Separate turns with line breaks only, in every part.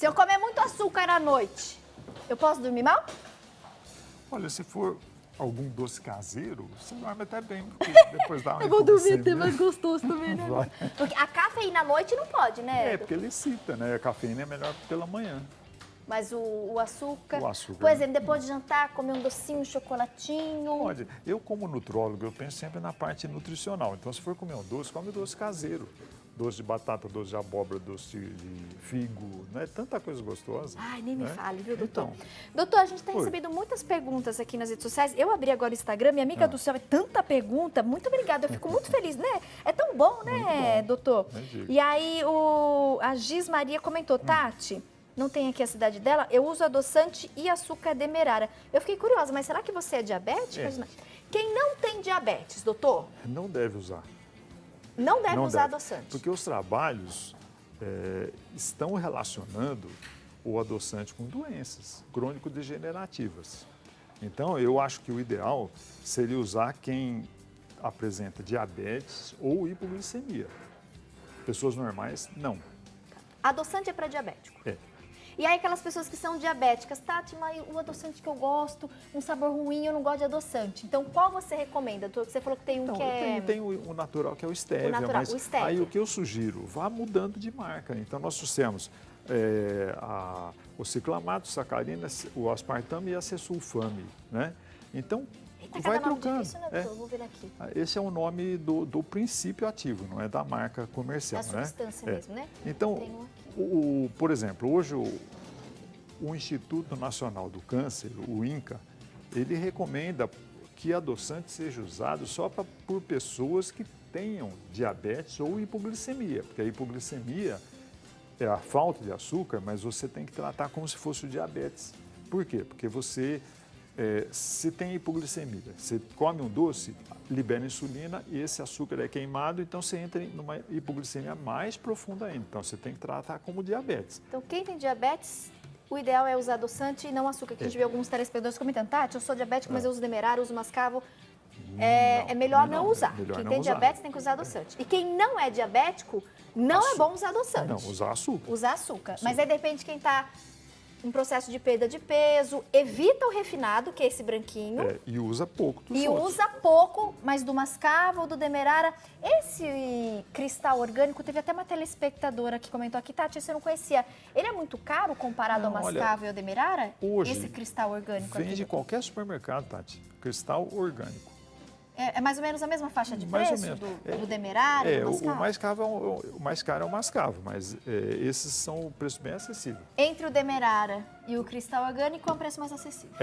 Se eu comer muito açúcar à noite, eu posso dormir mal?
Olha, se for algum doce caseiro, você dorme até bem, porque depois dá uma
Eu vou dormir até
hipoglicemia.
mais gostoso também, né?
Vai.
Porque a cafeína à noite não pode, né?
É, porque ele cita, né? A cafeína é melhor pela manhã.
Mas o açúcar...
O açúcar.
Por exemplo, depois de jantar, comer um docinho, um chocolatinho...
Pode. Eu, como nutrólogo, eu penso sempre na parte nutricional. Então, se for comer um doce, come doce caseiro. Doce de batata, doce de abóbora, doce de figo, não é tanta coisa gostosa.
Ai, nem me
né?
fale, viu, doutor?
Então,
Doutor, a gente tem
Oi.
recebido muitas perguntas aqui nas redes sociais. Eu abri agora o Instagram, minha amiga do céu, é tanta pergunta. Muito obrigada, eu fico muito feliz, né? É tão bom, né,
Muito bom.
doutor?
Nem digo.
E aí, a Giz Maria comentou, Tati, não tem aqui a cidade dela, eu uso adoçante e açúcar demerara. Eu fiquei curiosa, mas será que você é diabética?
É.
Quem não tem diabetes, doutor,
não deve usar.
não deve
Não
usar
deve,
adoçante.
Porque os trabalhos estão relacionando o adoçante com doenças crônico-degenerativas. Então, eu acho que o ideal seria usar quem apresenta diabetes ou hipoglicemia. Pessoas normais, não.
Adoçante é para diabético.
É.
E aí aquelas pessoas que são diabéticas, Tati, mas o adoçante que eu gosto, um sabor ruim, eu não gosto de adoçante. Então, qual você recomenda? Você falou que tem um
Então,
que é...
tem o natural, que é o stevia,
O natural,
mas
o stevia.
aí o que eu sugiro, vá mudando de marca. Então, nós trouxemos o ciclamato, sacarina, o aspartame e a cesulfame, né? Então,
Eita,
vai
cada nome
trocando.
difícil, né, doutor? Eu vou ver aqui.
Esse é o nome do princípio ativo, não é da marca comercial,
Da
né?
substância mesmo, né?
Então,
Tem um aqui.
por exemplo, hoje o Instituto Nacional do Câncer, o INCA, ele recomenda que adoçante seja usado só por pessoas que tenham diabetes ou hipoglicemia, porque a hipoglicemia é a falta de açúcar, mas você tem que tratar como se fosse o diabetes. Por quê? Porque você, se tem hipoglicemia, você come um doce, libera insulina e esse açúcar é queimado, então você entra numa hipoglicemia mais profunda ainda. Então você tem que tratar como diabetes.
Então, quem tem diabetes, o ideal é usar adoçante e não açúcar. Que a gente vê alguns telespectadores comentando, Tati, eu sou diabético, mas eu uso demerara, uso mascavo. É melhor não usar.
Melhor
Quem
não
tem
usar.
diabetes tem que usar adoçante. E quem não é diabético, não é bom usar adoçante.
Não, usar açúcar.
Usar açúcar. Mas aí depende de quem está em processo de perda de peso, evita o refinado, que é esse branquinho.
E usa pouco dos
E
outros.
usa pouco, mas do mascavo ou do demerara. Esse cristal orgânico, teve até uma telespectadora que comentou aqui, Tati, você não conhecia. Ele é muito caro comparado
Não,
ao
olha,
mascavo e ao demerara?
hoje
Esse cristal orgânico aqui.
Vende em qualquer supermercado, Tati. Cristal orgânico.
É mais ou menos a mesma faixa de
Mais ou
preço
menos.
do demerara e do mascavo?
O mais caro é o mascavo, mas esses são o preço bem acessível.
Entre o demerara e o cristal orgânico, é um preço mais acessível.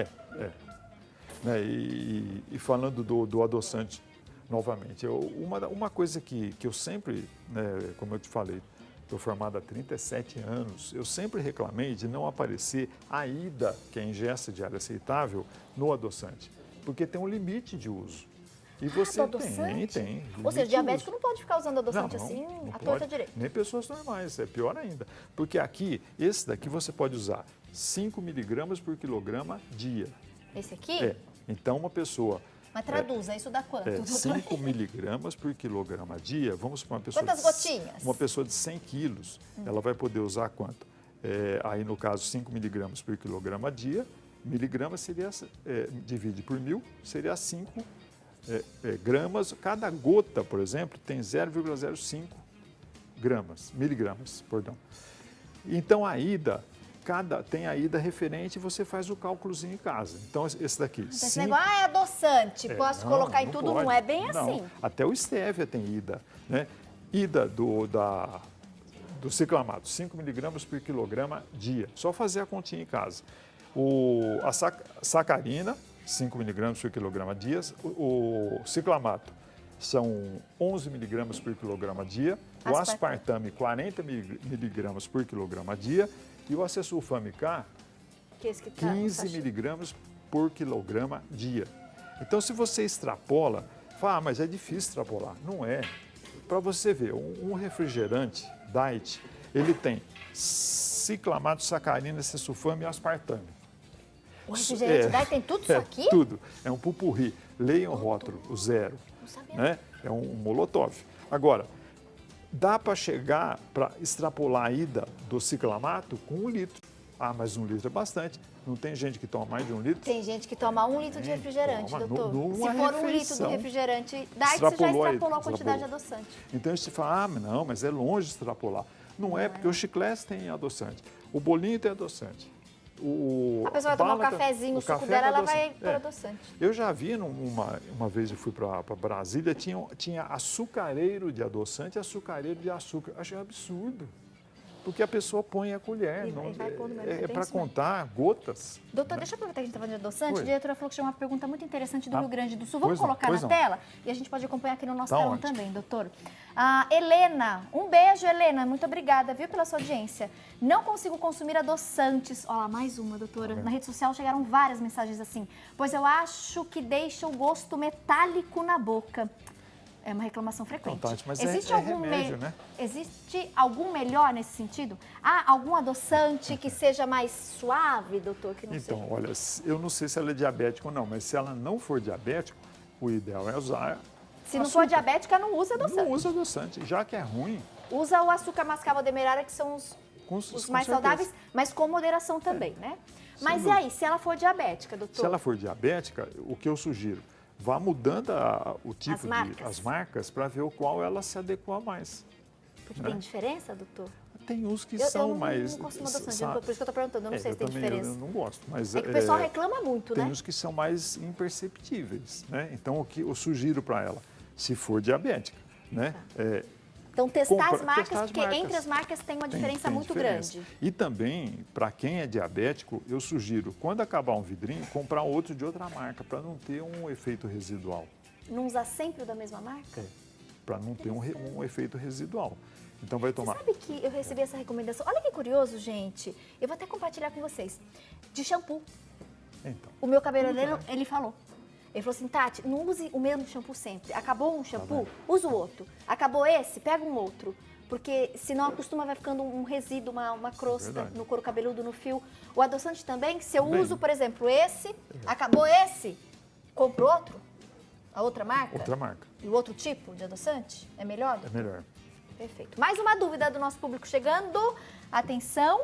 Né, e falando do adoçante, novamente, uma coisa que eu sempre, né, como eu te falei, estou formado há 37 anos, eu sempre reclamei de não aparecer a ida, que é a ingesta diária aceitável, no adoçante, porque tem um limite de uso. E você tem.
Ou seja, diabético não pode ficar usando adoçante
não
assim,
não
à
pode.
torta direita.
Nem pessoas normais, é pior ainda. Porque aqui, esse daqui você pode usar 5 miligramas por quilograma dia.
Esse aqui?
Então, uma pessoa...
Mas traduza, isso dá quanto?
5 miligramas por quilograma dia, vamos para uma pessoa...
Quantas gotinhas?
Uma pessoa de 100 quilos, ela vai poder usar quanto? Aí, no caso, 5 miligramas por quilograma dia, miligramas seria, divide por 1.000, seria 5 gramas. Cada gota, por exemplo, tem 0,05 miligramas, perdão. Então, a ida... tem a ida referente e você faz o cálculozinho em casa. Então, esse daqui...
Esse negócio, é adoçante, posso colocar em tudo?
Pode.
Não é bem
Não.
assim.
Até o stevia tem ida, né? Ida do ciclamato, 5 miligramas por quilograma dia. Só fazer a continha em casa. A sacarina, 5 miligramas por quilograma dia. O ciclamato são 11 miligramas por quilograma dia. O aspartame, 40 miligramas por quilograma dia. E o acesulfame K, 15 miligramas por quilograma dia. Então, se você extrapola, fala, mas é difícil extrapolar. Não é. Para você ver, um refrigerante diet, ele tem ciclamato, sacarina, acesulfame e aspartame.
O refrigerante diet tem tudo isso aqui?
Tudo. É um pupurri. Leiam o rótulo, o zero.
Não sabia.
Né? É um molotov. Agora, dá para chegar, para extrapolar a ida do ciclamato com 1 litro. Ah, mas 1 litro é bastante. Não tem gente que toma mais de 1 litro?
Tem gente que toma 1 litro de refrigerante,
toma
doutor.
numa
Se for 1 litro do
refeição.
refrigerante, daí você já extrapolou a quantidade
extrapolou.
de adoçante.
Então, você fala, não, mas é longe de extrapolar. Não é, porque o chiclete tem adoçante. O bolinho tem adoçante.
A pessoa vai tomar um cafezinho, o suco dela, ela vai pôr adoçante.
Eu já vi, uma vez eu fui para Brasília, tinha açucareiro de adoçante e açucareiro de açúcar. Achei um absurdo. Porque a pessoa põe a colher. É para contar gotas.
Doutor, deixa eu aproveitar que a gente está falando de adoçante.
Oi.
A diretora falou que tinha uma pergunta muito interessante do Rio Grande do Sul.
Pois
Vamos colocar na
não.
tela? E a gente pode acompanhar aqui no nosso
Tá
telão
ótimo.
também, doutor. Helena, um beijo, Helena. Muito obrigada, viu, pela sua audiência. Não consigo consumir adoçantes. Olha lá, mais uma, doutora. Na rede social chegaram várias mensagens assim. Pois eu acho que deixa o gosto metálico na boca. É uma reclamação frequente.
Então, Tati, mas
existe
é
algum
remédio, né?
Existe algum melhor nesse sentido? Há algum adoçante que seja mais suave, doutor? Que não
Então,
seja?
olha, eu não sei se ela é diabética ou não, mas se ela não for diabética, o ideal é usar
Se não for diabética, não usa adoçante.
Não usa adoçante, já que é ruim.
Usa o açúcar mascavo demerara, que são os
Com
mais
certeza.
saudáveis, mas com moderação também, né? Mas e
dúvida.
aí, se ela for diabética, doutor?
Se ela for diabética, o que eu sugiro? Vá mudando o tipo
As marcas.
marcas para ver o qual ela se adequa mais.
Porque tem diferença, doutor?
Tem uns que
Eu
são
não,
mais.
não consumo adoçante, doutor, por isso que eu estou perguntando, eu não sei se tem
também,
diferença.
Eu não gosto, mas
É que o pessoal reclama muito,
tem
né?
uns que são mais imperceptíveis, né? Então o que eu sugiro para ela, se for diabética, né?
Então, testar as
testar
marcas,
as
porque
marcas.
entre as marcas tem uma diferença
Tem
muito
diferença.
grande.
E também, para quem é diabético, eu sugiro, quando acabar um vidrinho, comprar outro de outra marca, para não ter um efeito residual.
Não usar sempre o da mesma marca?
Para não ter um efeito residual. Então vai tomar.
Você sabe que eu recebi essa recomendação? Olha que curioso, gente. Eu vou até compartilhar com vocês. De shampoo.
Então,
O meu cabeleireiro, ele falou. Ele falou assim, Tati, não use o mesmo shampoo sempre. Acabou um shampoo, usa o outro. Acabou esse, pega um outro. Porque senão acostuma, vai ficando um resíduo, uma crosta
Verdade.
no couro cabeludo, no fio. O adoçante também, se eu
Também.
uso, por exemplo, esse, acabou esse, compro outro? A outra marca?
outra marca.
E o outro tipo de adoçante? É melhor?
É melhor.
Perfeito. Mais uma dúvida do nosso público chegando. Atenção.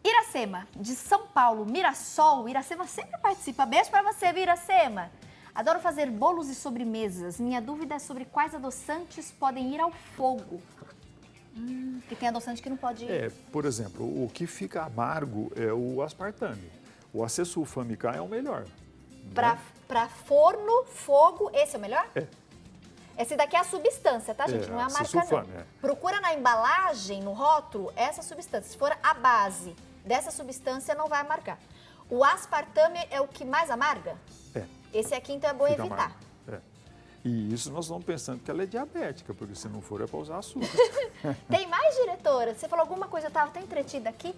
Iracema, de São Paulo, Mirassol. Iracema sempre participa. Beijo pra você, viu, Iracema? Adoro fazer bolos e sobremesas. Minha dúvida é sobre quais adoçantes podem ir ao fogo. Porque tem adoçante que não pode ir.
Por exemplo, o que fica amargo é o aspartame. O acesulfame-K é o melhor. né?
Pra forno, fogo, esse é o melhor?
É.
Esse daqui é a substância, tá, gente? Não é a marca, não.
acesulfame,
Procura na embalagem, no rótulo, essa substância. Se for a base dessa substância, não vai amargar. O aspartame é o que mais amarga?
É.
Esse aqui, então, é bom
Fica
evitar.
amargo. É. E isso nós estamos pensando que ela é diabética, porque se não for é para usar açúcar.
Tem mais, diretora? Você falou alguma coisa, eu estava tão entretida aqui.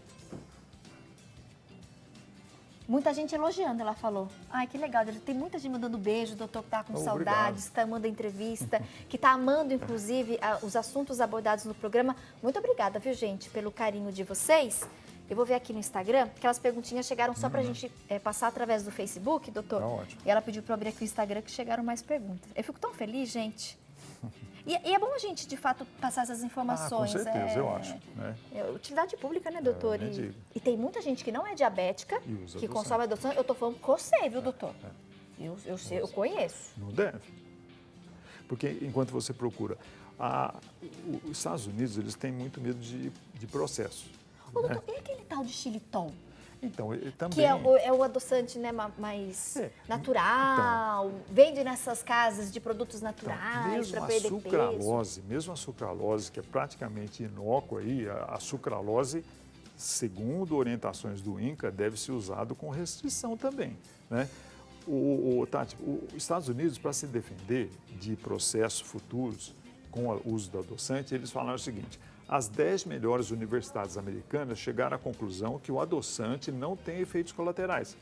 Muita gente elogiando, ela falou. Ai, que legal. Tem muita gente mandando beijo, o doutor que tá com
Obrigado.
saudades, está amando a entrevista, que está amando, inclusive, os assuntos abordados no programa. Muito obrigada, viu, gente, pelo carinho de vocês. Eu vou ver aqui no Instagram, aquelas perguntinhas chegaram só para a gente passar através do Facebook, doutor.
Tá ótimo.
E ela pediu para eu abrir aqui o Instagram, que chegaram mais perguntas. Eu fico tão feliz, gente. E é bom a gente, de fato, passar essas informações.
Com certeza, eu acho. Né?
É utilidade pública, né, doutor?
nem digo.
E tem muita gente que não é diabética,
E usa
que
adoçante.
consome adoçante. Eu tô falando com você, viu, doutor? Eu sei, eu conheço.
Não deve. Porque enquanto você procura... os Estados Unidos, eles têm muito medo de processo.
Ô,
né?
doutor, e aquele tal de xilitol?
Então, ele também...
Que é o adoçante, né, mais natural, vende nessas casas de produtos naturais para perder peso.
Mesmo a sucralose, que é praticamente inócua aí, a sucralose, segundo orientações do INCA, deve ser usado com restrição também, né? Tati, os Estados Unidos, para se defender de processos futuros com o uso do adoçante, eles falaram o seguinte: as 10 melhores universidades americanas chegaram à conclusão que o adoçante não tem efeitos colaterais,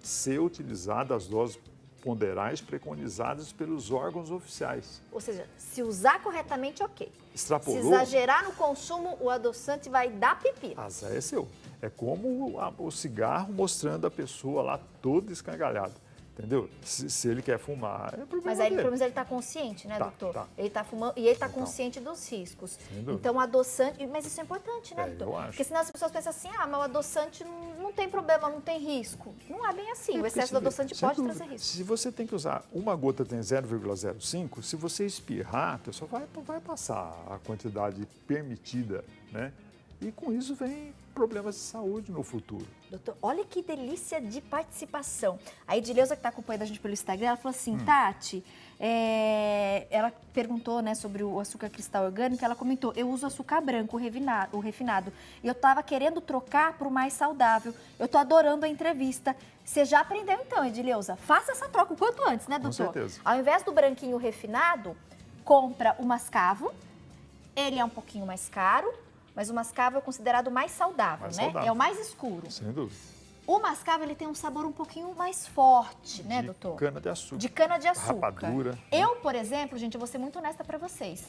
ser utilizado às doses ponderais preconizadas pelos órgãos oficiais.
Ou seja, se usar corretamente, ok.
Extrapolou?
Se exagerar no consumo, o adoçante vai dar pipi.
Azar é seu. É como o cigarro mostrando a pessoa lá toda escangalhada. Entendeu? Se ele quer fumar, é problema
Mas aí,
dele.
pelo menos, ele está consciente, né,
Tá,
doutor?
tá.
Ele está fumando e ele está
Então.
consciente dos riscos.
Sem dúvida.
Então, o adoçante... Mas isso é importante, né,
É,
doutor?
eu acho.
Porque senão as pessoas pensam assim, mas o adoçante não tem problema, não tem risco. Não é bem assim. O excesso do adoçante
Sem
pode
dúvida.
trazer risco.
Se você tem que usar, uma gota tem 0,05, se você espirrar, a pessoa vai passar a quantidade permitida, né? E com isso vem problemas de saúde no futuro.
Doutor, olha que delícia de participação. A Edileuza, que está acompanhando a gente pelo Instagram, ela falou assim, Tati, ela perguntou, né, sobre o açúcar cristal orgânico, ela comentou, eu uso açúcar branco, o refinado, e eu estava querendo trocar para o mais saudável. Eu estou adorando a entrevista. Você já aprendeu então, Edileuza? Faça essa troca o quanto antes, né, doutor?
Com certeza.
Ao invés do branquinho refinado, compra o mascavo. Ele é um pouquinho mais caro, mas o mascavo é considerado mais saudável,
Mais
né?
saudável.
É o mais escuro.
Sem dúvida.
O mascavo, ele tem um sabor um pouquinho mais forte, né, doutor?
De cana-de-açúcar.
De cana-de-açúcar.
Rapadura.
Eu, por exemplo, gente, eu vou ser muito honesta pra vocês.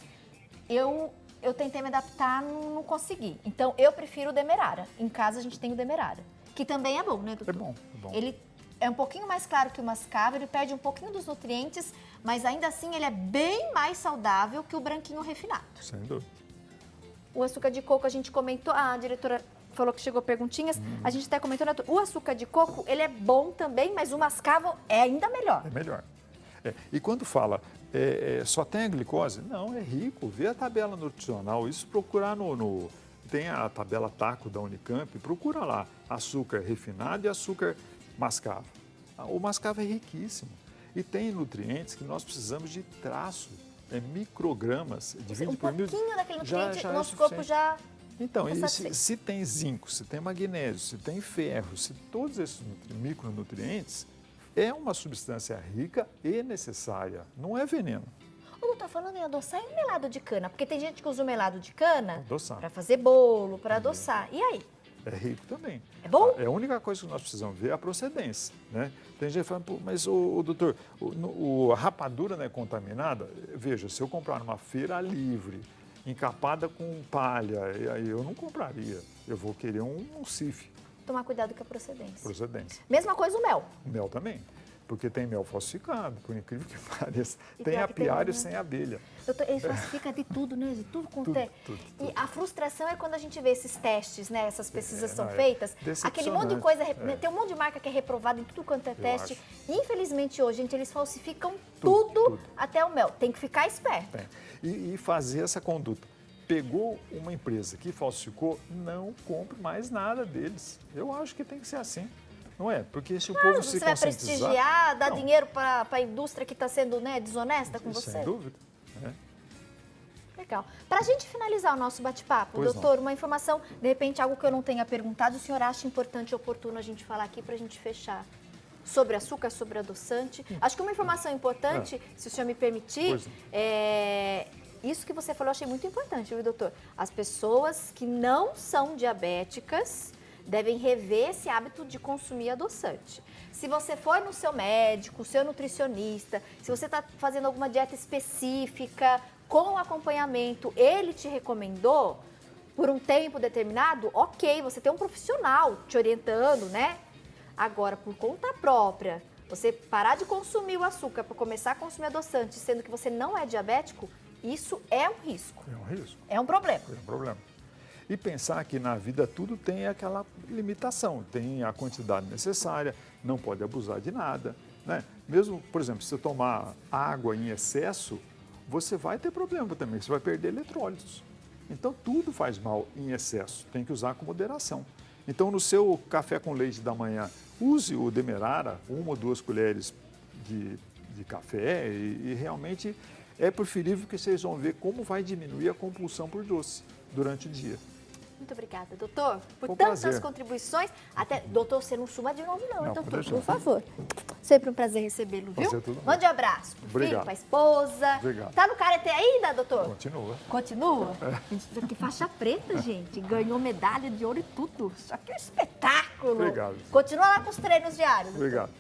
Eu tentei me adaptar, não consegui. Então, eu prefiro o demerara. Em casa, a gente tem o demerara. Que também é bom, né, doutor?
É bom, é bom.
Ele é um pouquinho mais claro que o mascavo, ele perde um pouquinho dos nutrientes, mas ainda assim, ele é bem mais saudável que o branquinho refinado.
Sem dúvida.
O açúcar de coco, a gente comentou, a diretora falou que chegou perguntinhas, a gente até comentou, né, o açúcar de coco, ele é bom também, mas o mascavo é ainda melhor.
É melhor. E quando fala, só tem a glicose? Não, é rico. Vê a tabela nutricional, isso procurar tem a tabela TACO da Unicamp, procura lá, açúcar refinado e açúcar mascavo. O mascavo é riquíssimo e tem nutrientes que nós precisamos de traço, microgramas, divide
Um
por mil.
pouquinho daquele nutriente,
já
o
é
nosso corpo
suficiente.
já...
Então,
Tá
e
satisfeito.
se tem zinco, se tem magnésio, se tem ferro, se todos esses micronutrientes, é uma substância rica e necessária, não é veneno.
O doutor, falando em adoçar, e o melado de cana? Porque tem gente que usa o melado de cana
Adoçar.
para fazer bolo, para adoçar. E aí?
É rico também.
É bom?
A única coisa que nós precisamos ver é a procedência, né? Tem gente falando, pô, mas o doutor, a rapadura não é contaminada? Veja, se eu comprar numa feira livre, encapada com palha, aí eu não compraria. Eu vou querer um CIF,
Tomar cuidado com a procedência.
procedência.
Mesma coisa o mel.
Mel também, porque tem mel falsificado, por incrível que pareça.
E
Tem
pior que tem
apiário
mesmo, né?
sem abelha.
Doutor, ele falsifica de tudo, né? De tudo quanto é.
Tudo.
E a frustração é quando a gente vê esses testes, né? Essas pesquisas são
não, é
feitas.
decepcionante.
Aquele monte de coisa, tem um monte de marca que é reprovada em tudo quanto é teste. Infelizmente, hoje, gente, eles falsificam tudo, até o mel. Tem que ficar esperto.
Tem. E fazer essa conduta. Pegou uma empresa que falsificou, não compre mais nada deles. Eu acho que tem que ser assim. Não é? Porque se o povo se
Você vai
conscientizar...
prestigiar, dar
Não,
dinheiro para a indústria que está sendo, né, desonesta com você?
sem dúvida. né?
Legal. Para a gente finalizar o nosso bate-papo,
Pois
doutor, uma informação, de repente algo que eu não tenha perguntado, o senhor acha importante e oportuno a gente falar aqui para a gente fechar? Sobre açúcar, sobre adoçante. Acho que uma informação importante, se o senhor me permitir,
Pois não.
isso que você falou eu achei muito importante, viu, doutor? As pessoas que não são diabéticas devem rever esse hábito de consumir adoçante. Se você for no seu médico, seu nutricionista, se você está fazendo alguma dieta específica, com acompanhamento, ele te recomendou por um tempo determinado, ok, você tem um profissional te orientando, né? Agora, por conta própria, você parar de consumir o açúcar para começar a consumir adoçante, sendo que você não é diabético, isso é um risco,
É um risco,
é um problema.
é um problema. E pensar que na vida tudo tem aquela limitação, tem a quantidade necessária, não pode abusar de nada. Né? Mesmo, por exemplo, se você tomar água em excesso, você vai ter problema também, você vai perder eletrólitos. Então, tudo faz mal em excesso, tem que usar com moderação. Então, no seu café com leite da manhã, use o demerara, 1 ou 2 colheres de café e realmente é preferível que vocês vão ver como vai diminuir a compulsão por doce durante o dia.
Muito obrigada, doutor, por
Foi um
tantas
prazer.
contribuições. Até, doutor, você não suma de novo não,
Não,
então,
pode deixar.
por favor. Sempre um prazer recebê-lo, viu?
Prazer tudo meu.
Mande um abraço pro filho,
Obrigado.
pra esposa.
Obrigado.
Tá no karatê ainda, doutor?
Continua.
Continua? Isso aqui faixa preta, gente. Ganhou medalha de ouro e tudo. Isso aqui é um espetáculo.
Obrigado.
Continua lá com os treinos diários. doutor.
Obrigado.